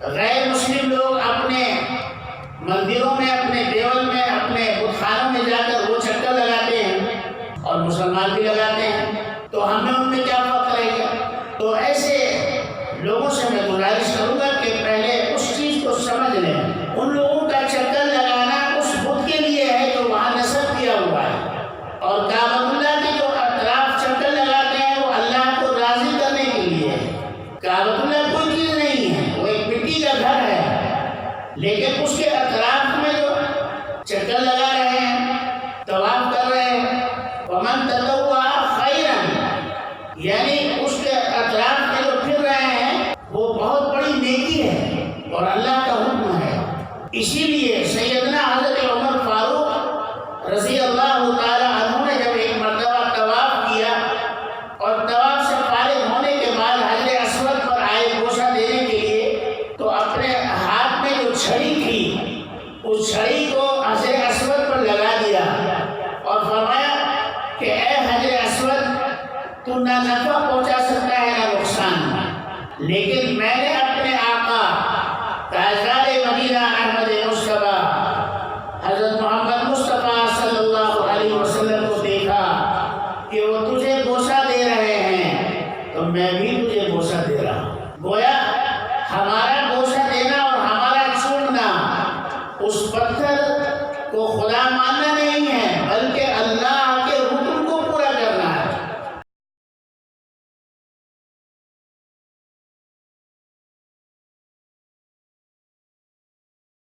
غیر مسلم لوگ اپنے مندروں میں، اپنے دیول میں، اپنے بت خانوں میں جا کر وہ چکر لگاتے ہیں اور مسلمان بھی لگاتے ہیں، تو ہمیں ان میں کیا فرق رہے گا؟ تو ایسے لوگوں سے میں گزارش کروں گا کہ پہلے اس چیز کو سمجھ لیں۔ ان لوگوں کا چکر لگانا اس بت کے لیے ہے جو وہاں نصب کیا ہوا ہے، اور کعبۃ اللہ کے جو اطراف چکر لگاتے ہیں وہ اللہ کو راضی کرنے کے لیے ہے۔ کعبۃ اللہ کوئی چیز نہیں ہے، وہ ایک مٹی کا گھر ہے، لیکن اس کے اطراف میں جو چکر لگا رہے ہیں، طواف کر رہے ہیں، ومن تطوع خیرا، یعنی اس کے اطراف میں جو پھر رہے ہیں وہ بہت بڑی نیکی ہے اور اللہ کا حکم ہے۔ اسی لیے سیدنا حضرت عمر فاروق رضی اللہ تعالی عنہ نے جب ایک مرتبہ طواف کیا اور طواف سے فارغ ہونے کے بعد حجر اسود پر آئے بوسہ دینے کے لیے، تو اپنے ہاتھ میں جو چھڑی تھی اس چھڑی کو حجر اسود پر لگا دیا اور فرمایا کہ اے حجر اسود، تو نہ نفع پہنچا سکتا ہے نہ نقصان، لیکن میں نے اپنے آقا تاجدار مدینہ احمد مصطفیٰ